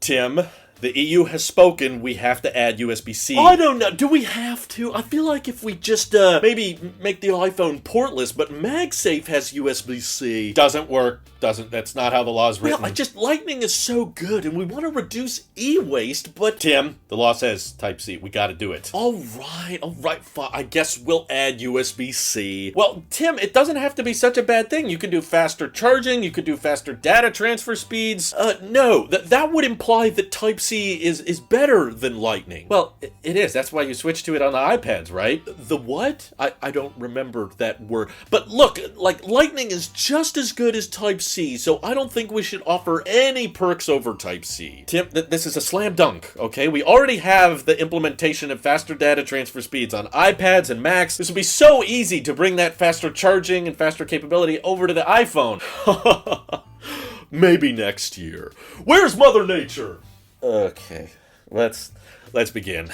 Tim, the EU has spoken. We have to add USB-C. I don't know. Do we have to? I feel like if we just maybe make the iPhone portless, but MagSafe has USB-C. Doesn't work. That's not how the law is written. Well, Lightning is so good, and we want to reduce e-waste, but... Tim, the law says Type-C. We gotta do it. All right, fine. I guess we'll add USB-C. Well, Tim, it doesn't have to be such a bad thing. You can do faster charging. You could do faster data transfer speeds. No. That would imply that Type-C is better than Lightning. Well, it is. That's why you switched to it on the iPads, right? The what? I don't remember that word. But look, like, Lightning is just as good as Type-C, so I don't think we should offer any perks over Type-C. Tim, this is a slam dunk, okay? We already have the implementation of faster data transfer speeds on iPads and Macs. This would be so easy to bring that faster charging and faster capability over to the iPhone. Maybe next year. Where's Mother Nature? Okay, let's begin.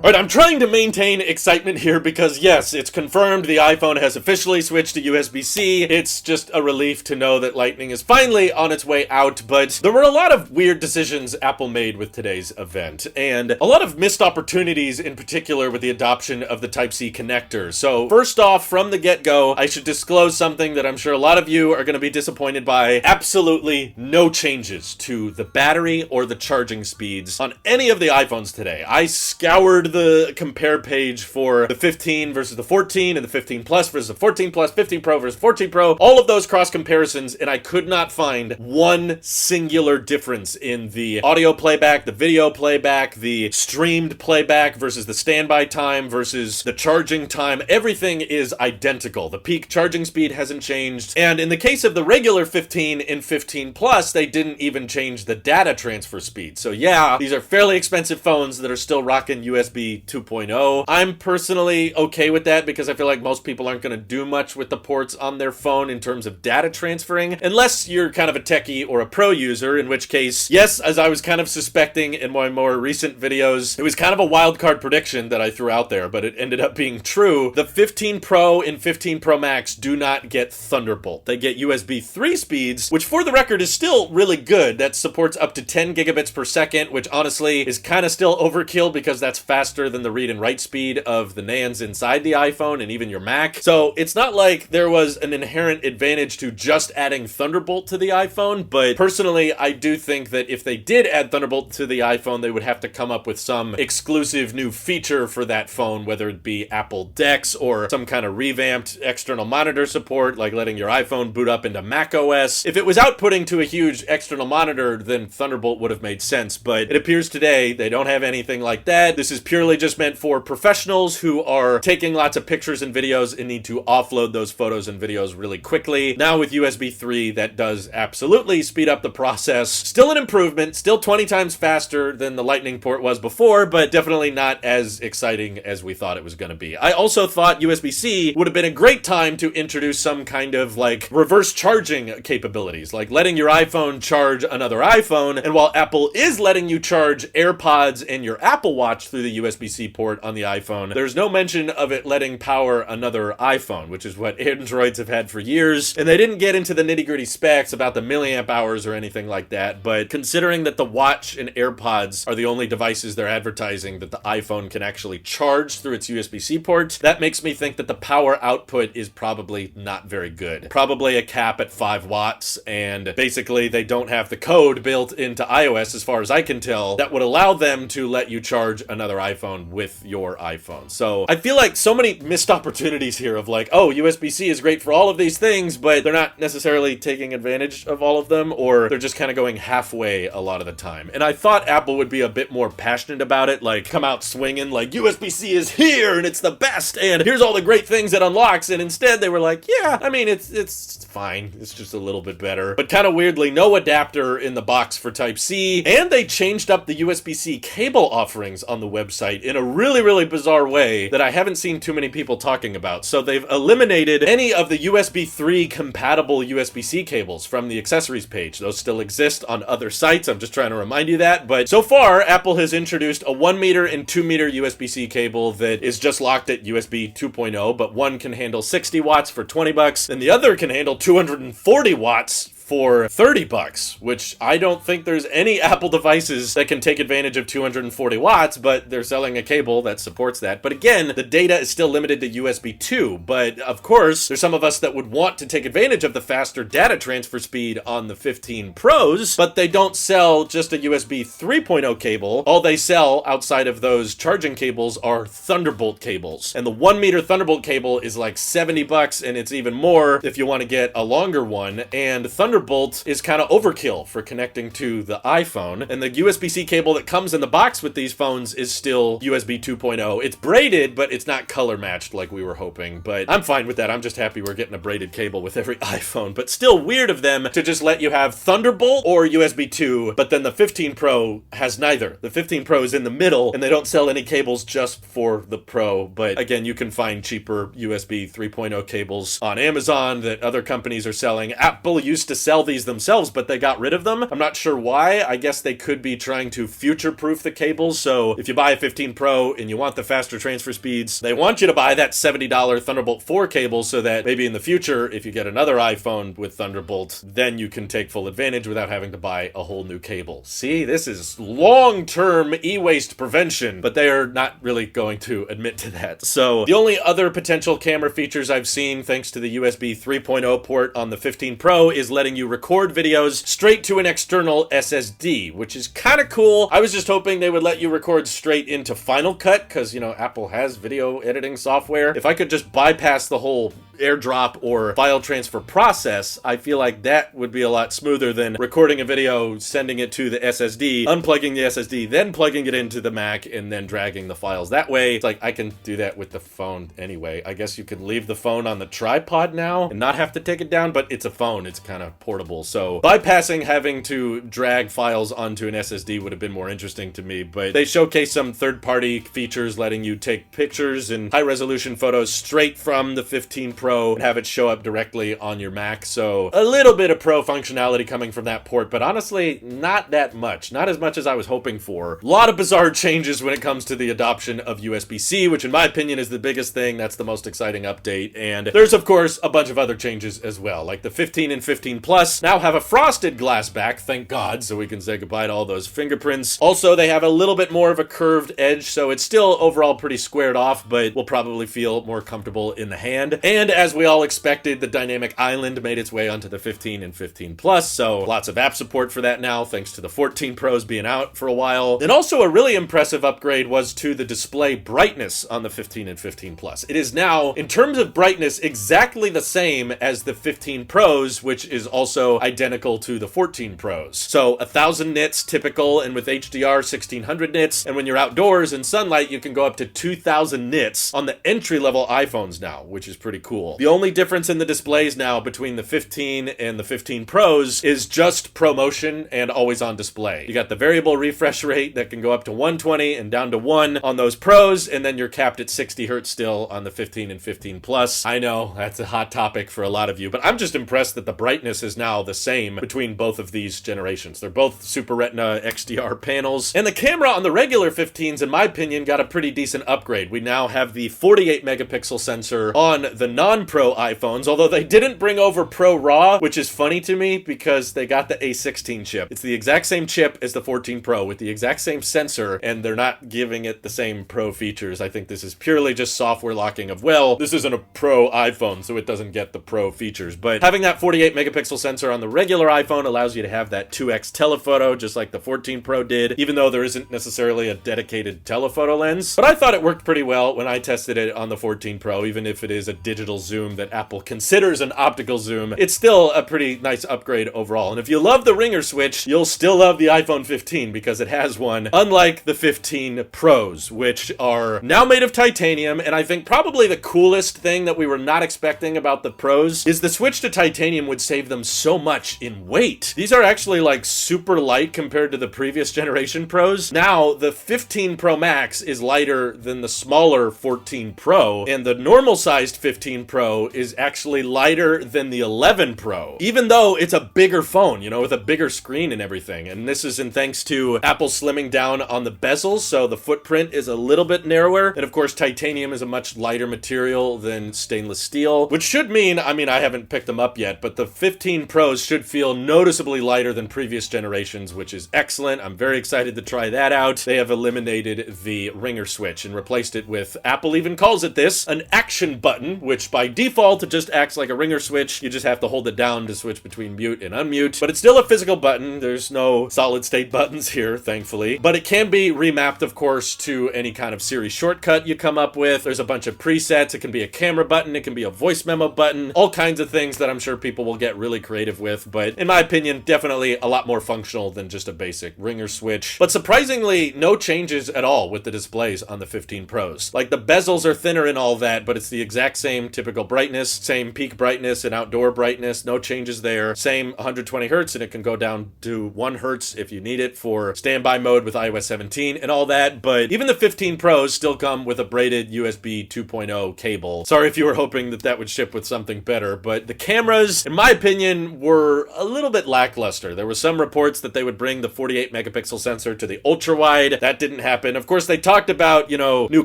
Alright, I'm trying to maintain excitement here because, yes, it's confirmed the iPhone has officially switched to USB-C. It's just a relief to know that Lightning is finally on its way out, but there were a lot of weird decisions Apple made with today's event, and a lot of missed opportunities in particular with the adoption of the Type-C connector. So, first off, from the get-go, I should disclose something that I'm sure a lot of you are going to be disappointed by. Absolutely no changes to the battery or the charging speeds on any of the iPhones today. I scoured the compare page for the 15 versus the 14 and the 15 Plus versus the 14 Plus, 15 Pro versus 14 Pro, all of those cross comparisons, and I could not find one singular difference in the audio playback, the video playback, the streamed playback versus the standby time versus the charging time. Everything is identical. The peak charging speed hasn't changed, and in the case of the regular 15 and 15 Plus, they didn't even change the data transfer speed. So yeah, these are fairly expensive phones that are still rocking USB 2.0. I'm personally okay with that because I feel like most people aren't going to do much with the ports on their phone in terms of data transferring, unless you're kind of a techie or a pro user, in which case, yes, as I was kind of suspecting in my more recent videos, it was kind of a wild card prediction that I threw out there, but it ended up being true. The 15 Pro and 15 Pro Max do not get Thunderbolt. They get USB 3 speeds, which for the record is still really good. That supports up to 10 gigabits per second, which honestly is kind of still overkill because that's faster than the read and write speed of the NANDs inside the iPhone and even your Mac. So it's not like there was an inherent advantage to just adding Thunderbolt to the iPhone, but personally, I do think that if they did add Thunderbolt to the iPhone, they would have to come up with some exclusive new feature for that phone, whether it be Apple DeX or some kind of revamped external monitor support, like letting your iPhone boot up into macOS. If it was outputting to a huge external monitor, then Thunderbolt would have made sense, but it appears today they don't have anything like that. This is purely just meant for professionals who are taking lots of pictures and videos and need to offload those photos and videos really quickly. Now with USB 3, that does absolutely speed up the process. Still an improvement, still 20 times faster than the Lightning port was before, but definitely not as exciting as we thought it was going to be. I also thought USB-C would have been a great time to introduce some kind of like reverse charging capabilities, like letting your iPhone charge another iPhone, and while Apple is letting you charge AirPods and your Apple Watch through the USB-C port on the iPhone, there's no mention of it letting power another iPhone, which is what Androids have had for years, and they didn't get into the nitty-gritty specs about the milliamp hours or anything like that, but considering that the Watch and AirPods are the only devices they're advertising that the iPhone can actually charge through its USB-C port, that makes me think that the power output is probably not very good. Probably a cap at 5 watts, and basically they don't have the code built into iOS, as far as I can tell, that would allow them to let you charge another iPhone with your iPhone. So I feel like so many missed opportunities here of like, oh, USB-C is great for all of these things, but they're not necessarily taking advantage of all of them, or they're just kind of going halfway a lot of the time. And I thought Apple would be a bit more passionate about it, like come out swinging like USB-C is here and it's the best and here's all the great things it unlocks, and instead they were like, yeah, I mean, it's fine, it's just a little bit better. But kind of weirdly, no adapter in the box for Type-C, and they changed up the USB-C cable offerings on the website in a really bizarre way that I haven't seen too many people talking about. So they've eliminated any of the USB 3 compatible USB-C cables from the accessories page. Those still exist on other sites, I'm just trying to remind you that, but so far Apple has introduced a 1 meter and 2 meter USB-C cable that is just locked at USB 2.0, but one can handle 60 watts for $20 and the other can handle 240 watts for $30, which I don't think there's any Apple devices that can take advantage of 240 watts, but they're selling a cable that supports that. But again, the data is still limited to USB 2, but of course, there's some of us that would want to take advantage of the faster data transfer speed on the 15 Pros, but they don't sell just a USB 3.0 cable. All they sell outside of those charging cables are Thunderbolt cables. And the 1 meter Thunderbolt cable is like $70, and it's even more if you want to get a longer one. And Thunderbolt is kind of overkill for connecting to the iPhone. And the USB-C cable that comes in the box with these phones is still USB 2.0. It's braided, but it's not color matched like we were hoping. But I'm fine with that. I'm just happy we're getting a braided cable with every iPhone. But still weird of them to just let you have Thunderbolt or USB 2, but then the 15 Pro has neither. The 15 Pro is in the middle, and they don't sell any cables just for the Pro. But again, you can find cheaper USB 3.0 cables on Amazon that other companies are selling. Apple used to sell these themselves, but they got rid of them. I'm not sure why. I guess they could be trying to future-proof the cables. So if you buy a 15 Pro and you want the faster transfer speeds, they want you to buy that $70 Thunderbolt 4 cable so that maybe in the future, if you get another iPhone with Thunderbolt, then you can take full advantage without having to buy a whole new cable. See, this is long-term e-waste prevention, but they are not really going to admit to that. So the only other potential camera features I've seen thanks to the USB 3.0 port on the 15 Pro is letting you record videos straight to an external SSD, which is kind of cool. I was just hoping they would let you record straight into Final Cut because, you know, Apple has video editing software. If I could just bypass the whole AirDrop or file transfer process, I feel like that would be a lot smoother than recording a video, sending it to the SSD, unplugging the SSD, then plugging it into the Mac, and then dragging the files that way. It's like, I can do that with the phone anyway. I guess you could leave the phone on the tripod now and not have to take it down, but it's a phone. It's kind of portable. So bypassing having to drag files onto an SSD would have been more interesting to me, but they showcase some third-party features letting you take pictures and high-resolution photos straight from the 15 Pro and have it show up directly on your Mac. So a little bit of Pro functionality coming from that port, but honestly, not that much. Not as much as I was hoping for. A lot of bizarre changes when it comes to the adoption of USB-C, which in my opinion is the biggest thing. That's the most exciting update. And there's, of course, a bunch of other changes as well. Like the 15 and 15 Plus now have a frosted glass back, thank God, so we can say goodbye to all those fingerprints. Also, they have a little bit more of a curved edge, so it's still overall pretty squared off, but will probably feel more comfortable in the hand. And as we all expected, the dynamic island made its way onto the 15 and 15 Plus, so lots of app support for that now, thanks to the 14 Pros being out for a while. And also a really impressive upgrade was to the display brightness on the 15 and 15 Plus. It is now, in terms of brightness, exactly the same as the 15 Pros, which is also identical to the 14 Pros. So 1000 nits typical, and with HDR 1600 nits, and when you're outdoors in sunlight, you can go up to 2000 nits on the entry-level iPhones now, which is pretty cool. The only difference in the displays now between the 15 and the 15 Pros is just ProMotion and always on display. You got the variable refresh rate that can go up to 120 and down to 1 on those Pros, and then you're capped at 60 Hz still on the 15 and 15 Plus. I know that's a hot topic for a lot of you, but I'm just impressed that the brightness is now the same between both of these generations. They're both Super Retina XDR panels, and the camera on the regular 15s, in my opinion, got a pretty decent upgrade. We now have the 48 megapixel sensor on the non-Pro iPhones, although they didn't bring over Pro RAW, which is funny to me because they got the A16 chip. It's the exact same chip as the 14 Pro with the exact same sensor, and they're not giving it the same Pro features. I think this is purely just software locking of, well, this isn't a Pro iPhone, so it doesn't get the Pro features. But having that 48 megapixel sensor on the regular iPhone allows you to have that 2x telephoto, just like the 14 Pro did, even though there isn't necessarily a dedicated telephoto lens. But I thought it worked pretty well when I tested it on the 14 Pro, even if it is a digital zoom that Apple considers an optical zoom. It's still a pretty nice upgrade overall. And if you love the ringer switch, you'll still love the iPhone 15 because it has one, unlike the 15 Pros, which are now made of titanium. And I think probably the coolest thing that we were not expecting about the Pros is the switch to titanium would save them so much in weight. These are actually like super light compared to the previous generation Pros. Now, the 15 Pro Max is lighter than the smaller 14 Pro, and the normal sized 15 Pro Pro is actually lighter than the 11 Pro, even though it's a bigger phone, you know, with a bigger screen and everything. And this is in thanks to Apple slimming down on the bezels, so the footprint is a little bit narrower. And of course, titanium is a much lighter material than stainless steel, which should mean, I mean, I haven't picked them up yet, but the 15 Pros should feel noticeably lighter than previous generations, which is excellent. I'm very excited to try that out. They have eliminated the ringer switch and replaced it with, Apple even calls it this, an action button, which by default it just acts like a ringer switch. You just have to hold it down to switch between mute and unmute, but it's still a physical button. There's no solid state buttons here, thankfully, but it can be remapped, of course, to any kind of Siri shortcut you come up with. There's a bunch of presets. It can be a camera button, it can be a voice memo button, all kinds of things that I'm sure people will get really creative with, but in my opinion, definitely a lot more functional than just a basic ringer switch. But surprisingly, no changes at all with the displays on the 15 Pros. Like, the bezels are thinner and all that, but it's the exact same typical brightness, same peak brightness and outdoor brightness, no changes there. Same 120 hertz, and it can go down to 1 hertz if you need it for standby mode with iOS 17 and all that, but even the 15 Pros still come with a braided USB 2.0 cable. Sorry if you were hoping that that would ship with something better, but the cameras, in my opinion, were a little bit lackluster. There were some reports that they would bring the 48 megapixel sensor to the ultra wide. That didn't happen. Of course, they talked about, you know, new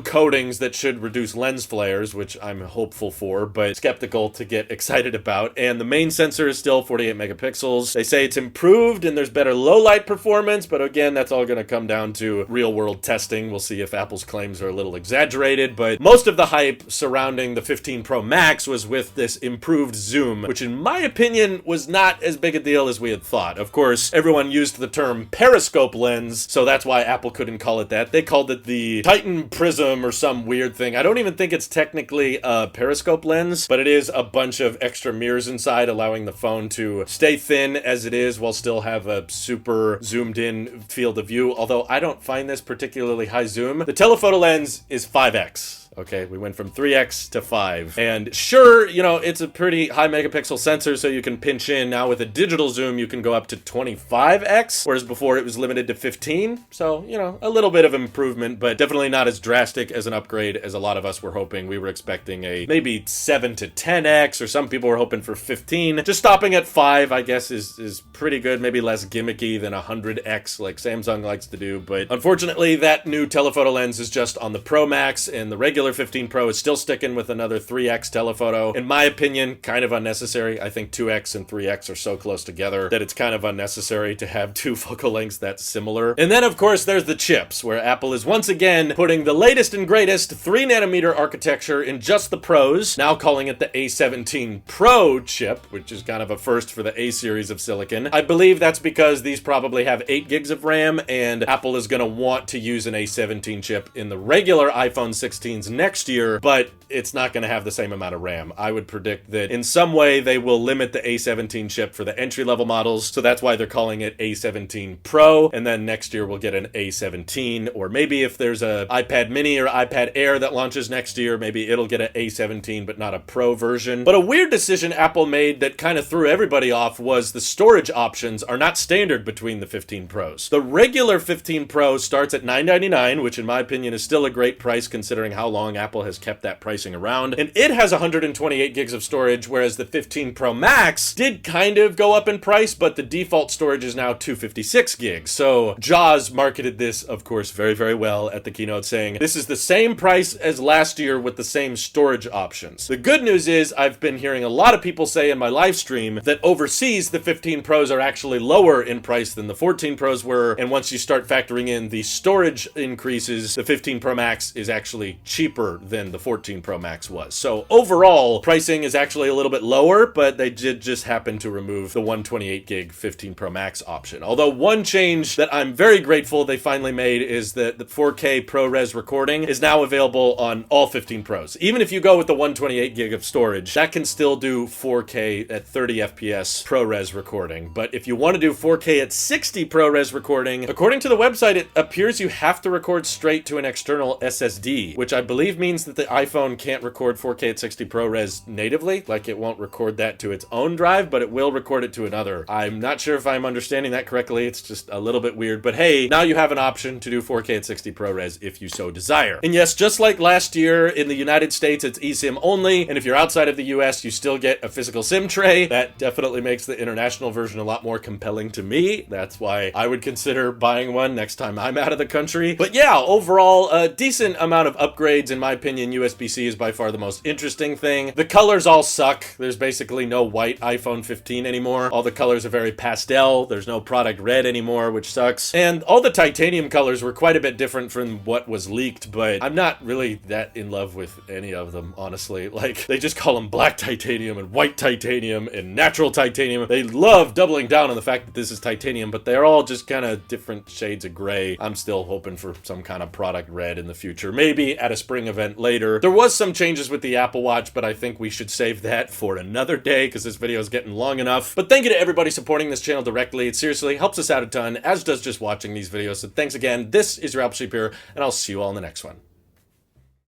coatings that should reduce lens flares, which I'm hopeful for, but skeptical to get excited about. And the main sensor is still 48 megapixels. They say it's improved and there's better low light performance, but again, that's all going to come down to real world testing. We'll see if Apple's claims are a little exaggerated, but most of the hype surrounding the 15 Pro Max was with this improved zoom, which in my opinion was not as big a deal as we had thought. Of course, everyone used the term periscope lens, so that's why Apple couldn't call it that. They called it the Titan Prism or some weird thing. I don't even think it's technically a periscope lens, but it is a bunch of extra mirrors inside, allowing the phone to stay thin as it is while still have a super zoomed in field of view, although I don't find this particularly high zoom. The telephoto lens is 5x. Okay, we went from 3x to 5. And sure, you know, it's a pretty high megapixel sensor, so you can pinch in. Now with a digital zoom, you can go up to 25x, whereas before it was limited to 15. So, you know, a little bit of improvement, but definitely not as drastic as an upgrade as a lot of us were hoping. We were expecting a maybe 7 to 10x, or some people were hoping for 15. Just stopping at 5, I guess, is pretty good. Maybe less gimmicky than 100x like Samsung likes to do. But unfortunately, that new telephoto lens is just on the Pro Max, and the regular 15 Pro is still sticking with another 3x telephoto. In my opinion, kind of unnecessary. I think 2x and 3x are so close together that it's kind of unnecessary to have two focal lengths that similar. And then, of course, there's the chips, where Apple is once again putting the latest and greatest 3nm architecture in just the Pros, now calling it the A17 Pro chip, which is kind of a first for the A series of silicon. I believe that's because these probably have 8 gigs of RAM, and Apple is going to want to use an A17 chip in the regular iPhone 16s next year, but it's not going to have the same amount of RAM. I would predict that in some way they will limit the A17 chip for the entry-level models, so that's why they're calling it A17 Pro, and then next year we'll get an A17, or maybe if there's a iPad mini or iPad Air that launches next year, maybe it'll get an A17 but not a Pro version. But a weird decision Apple made that kind of threw everybody off was the storage options are not standard between the 15 Pros. The regular 15 Pro starts at $999, which in my opinion is still a great price considering how long Apple has kept that pricing around, and it has 128 gigs of storage, whereas the 15 Pro Max did kind of go up in price, but the default storage is now 256 gigs. So Jaws marketed this, of course, very, very well at the keynote, saying this is the same price as last year with the same storage options. The good news is I've been hearing a lot of people say in my live stream that overseas the 15 Pros are actually lower in price than the 14 Pros were, and once you start factoring in the storage increases, the 15 Pro Max is actually cheaper than the 14 Pro Max was. So overall, pricing is actually a little bit lower, but they did just happen to remove the 128 gig 15 Pro Max option. Although one change that I'm very grateful they finally made is that the 4K ProRes recording is now available on all 15 Pros. Even if you go with the 128 gig of storage, that can still do 4K at 30 FPS ProRes recording. But if you want to do 4K at 60 ProRes recording, according to the website, it appears you have to record straight to an external SSD, which I believe believe means that the iPhone can't record 4K at 60 ProRes natively, like it won't record that to its own drive, but it will record it to another. I'm not sure if I'm understanding that correctly, it's just a little bit weird, but hey, now you have an option to do 4K at 60 ProRes if you so desire. And yes, just like last year, in the United States, it's eSIM only, and if you're outside of the US, you still get a physical SIM tray. That definitely makes the international version a lot more compelling to me. That's why I would consider buying one next time I'm out of the country. But yeah, overall, a decent amount of upgrades. In my opinion, USB-C is by far the most interesting thing. The colors all suck. There's basically no white iPhone 15 anymore. All the colors are very pastel. There's no product red anymore, which sucks. And all the titanium colors were quite a bit different from what was leaked, but I'm not really that in love with any of them, honestly. Like, they just call them black titanium and white titanium and natural titanium. They love doubling down on the fact that this is titanium, but they're all just kind of different shades of gray. I'm still hoping for some kind of product red in the future, maybe at a spring event later. There was some changes with the Apple Watch, but I think we should save that for another day because this video is getting long enough. But thank you to everybody supporting this channel directly. It seriously helps us out a ton, as does just watching these videos. So thanks again. This is your Apple Sheep here, and I'll see you all in the next one.